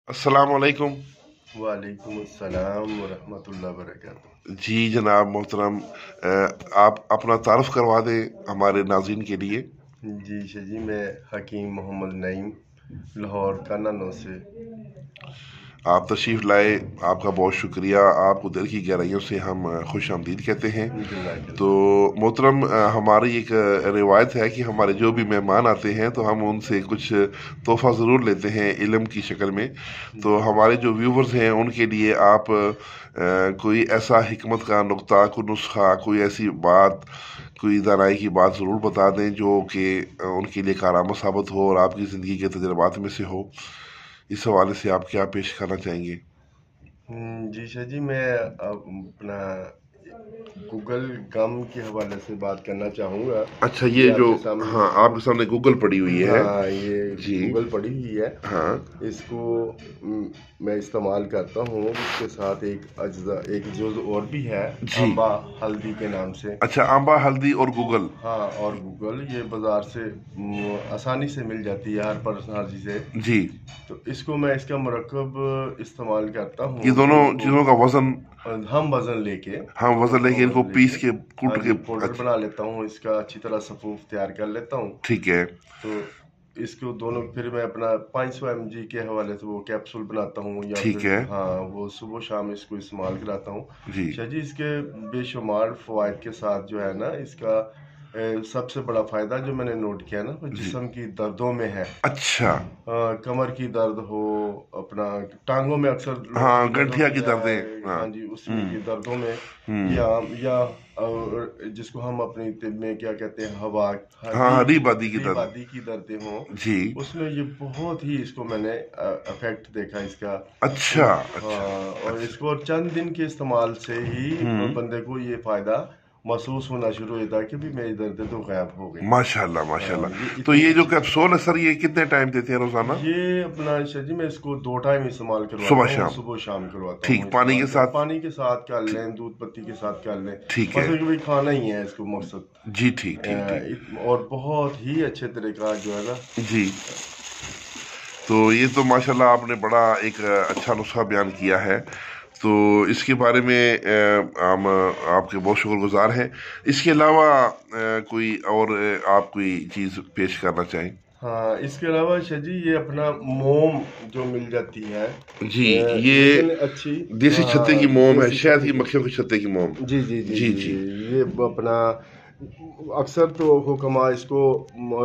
अस्सलाम वालेकुम। वालेकुम अस्सलाम वरहमतुल्लाहि वबरकातुहू। जी जनाब मोहतरम, आप अपना तारुफ करवा दें हमारे नाज़रीन के लिए। जी जी, मैं हकीम मोहम्मद नईम लाहौर कानानो से। आप तशरीफ़ लाए, आपका बहुत शुक्रिया। आपको दिल की गहराइयों से हम खुश आमदीद कहते हैं। तो जज़ाकल्लाह। मोहतरम, हमारी एक रिवायत है कि हमारे जो भी मेहमान आते हैं तो हम उनसे कुछ तोहफ़ा ज़रूर लेते हैं इल्म की शक्ल में। तो हमारे जो व्यूवर्स हैं उनके लिए आप कोई ऐसा हिकमत का नुक्ता, कोई नुस्खा, कोई ऐसी बात, कोई दानाई की बात ज़रूर बता दें जो कि उनके लिए कारआमद साबित हो और आपकी ज़िंदगी के तजुर्बात में से हो। इस हवाले से आप क्या पेश करना चाहेंगे? जी शाह जी, मैं अपना गूगल गम के हवाले से बात करना चाहूँगा। अच्छा, ये ये जो, आपके सामने। हाँ, आपके सामने गूगल पड़ी हुई है। हाँ, ये जी। गूगल पड़ी हुई है। हाँ। इसको मैं इस्तेमाल करता हूँ। इसके साथ एक जुज़ और भी है, जी। आंबा हल्दी के नाम से। अच्छा, आंबा हल्दी और गूगल। हाँ, और गूगल ये बाज़ार से आसानी से मिल जाती है, हर पर्सनालिटी से। जी। तो इसको मैं इसका मुरक्कब इस्तेमाल करता ये हूँ दोनों इसको। चीज़ों का वज़न, हम वज़न लेके, हाँ, वज़न लेके इनको वज़न पीस लेके, के, हाँ कूट के। जी, पाउडर अच्छा। बना लेता हूँ इसका, अच्छी तरह सफ़ूफ तैयार कर लेता हूँ। ठीक है। तो इसको दोनों फिर मैं अपना 500 mg के हवाले से वो कैप्सूल बनाता हूँ, या ठीक फिर है। हाँ, वो सुबह शाम इसको इस्तेमाल कराता हूँ। जी। शाह जी, इसके बेशुमार फ़वाइद के साथ जो है ना, इसका सबसे बड़ा फ़ायदा जो मैंने नोट किया ना, वो जी। जिस्म की दर्दों में है। अच्छा। कमर की दर्द हो, अपना टांगों में अक्सर लोगों हाँ, की दर्द गठिया होती की है। दर्दें, हाँ। हाँ जी, उसमें हम्म। की दर्दों में, हम्म। या जिसको हम अपनी तिब में क्या कहते हैं, हवा, हाँ, री हरी बादी की री दर्द। बादी की दर्दें हों, जी। उसमें ये बहुत ही, इसको मैंने इफेक्ट देखा इसका। अच्छा। अच्छा। हाँ, और अच्छा। इसको चंद दिन के इस्तेमाल से ही हम्म। बंदे को ये फ़ायदा महसूस होना शुरू हो जाता है कि भी मेरी दर्दें तो गायब हो गई। माशाल्लाह, हाँ, माशाल्लाह। ये तो इतनी ये जो अच्छी। कैप्सूल है सर, ये कितने टाइम देते हैं रोजाना? ये अपना शाह जी, मैं इसको 2 टाइम इस्तेमाल सुबह करवाता हूँ, शाम? सुबह शाम करवाता हूँ ठीक, पानी इस्तेमाल के कर, साथ? पानी के साथ कर ठीक। लें, दूध पत्ती के साथ कर लें। ठीक है। मतलब कि भाई खाना ही है इसको मकसद। जी, ठीक ठीक ठीक। और बहुत ही अच्छे तरीका जो है ना। जी। तो ये तो माशाल्लाह आपने बड़ा एक अच्छा नुस्खा बयान किया है। तो इसके बारे में हम आपके बहुत शुक्रगुजार हैं। इसके अलावा कोई और आप कोई चीज़ पेश करना चाहें? हाँ, इसके अलावा शाह जी, ये अपना मोम जो मिल जाती है, जी। ये लेकिन अच्छी। देसी छत्ते की हाँ, मोम है, देसी शहद छत्ते की की। मक्खियों के छत्ते की मोम। जी जी जी जी जी जी। ये अपना अक्सर तो हुक्मा इसको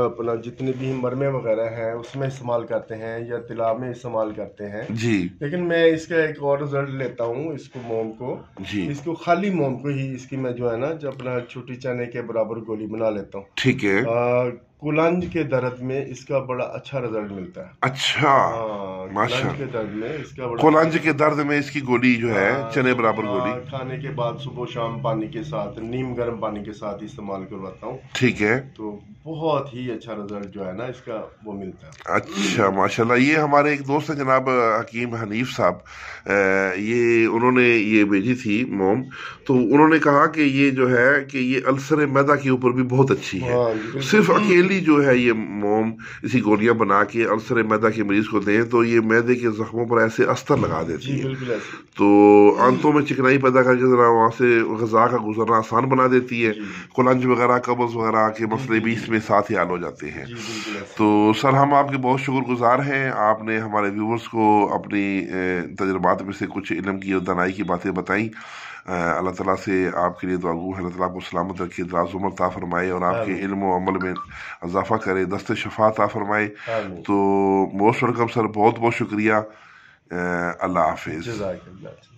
अपना जितने भी मरमे वगैरह हैं उसमें इस्तेमाल करते हैं, या तिलाब में इस्तेमाल करते हैं। जी। लेकिन मैं इसका एक और रिजल्ट लेता हूँ, इसको मोम को, जी। इसको खाली मोम को ही, इसकी मैं जो है ना, जो अपना छोटी चने के बराबर गोली बना लेता हूँ। ठीक है। कुलंज के दर्द में इसका बड़ा अच्छा रिजल्ट मिलता है। अच्छा। हाँ, कुलंज के माशाल्लाह। दर्द में इसका बड़ा कोलांज अच्छा। के दर्द में इसकी गोली जो है, हाँ, चने बराबर गोली। हाँ, खाने के बाद सुबह शाम पानी के साथ, नीम गर्म पानी के साथ इस्तेमाल करवाता हूँ। ठीक है। तो बहुत ही अच्छा रिजल्ट जो है ना इसका, वो मिलता अच्छा, है। माशाल्लाह। ये हमारे एक दोस्त हैं जनाब हकीम हनीफ साहब, ये उन्होंने ये भेजी थी मोम। तो उन्होंने कहा कि ये जो है कि ये अल्सर मैदा के ऊपर भी बहुत अच्छी है। हाँ जी, बिल्कुल। सिर्फ अकेली जो है ये मोम, इसी गोलियां बना के अल्सर मैदा के मरीज को दें तो ये मैदे के जख्मों पर ऐसे अस्तर लगा देती जी है। बिल्कुल ऐसे। तो आंतों में चिकनाई पैदा करके जरा वहाँ से गजा का गुजरना आसान बना देती है। जी कुलंज वगैरह, कब्ज वगैरह के जी मसले जी भी जी इसमें साथ ही हल हो जाते हैं। जी, बिल्कुल ऐसे। तो सर, हम आपके बहुत शुक्रगुजार हैं। आपने हमारे व्यूवर्स को अपनी तजुर्बात में से कुछ इल्म की और दानाई की बातें बताई। अल्लाह ताला से आपके लिए दुआ गो है, अल्लाह ताला आपको सलामत रखे, दराज उम्र ता फरमाए और आपके आमीन इल्म व अमल में इजाफा करे, दस्त शफा ता फरमाए। आमीन। तो मोस्ट वेलकम सर, बहुत बहुत शुक्रिया। अल्लाह हाफिज़। जज़ाकल्लाह।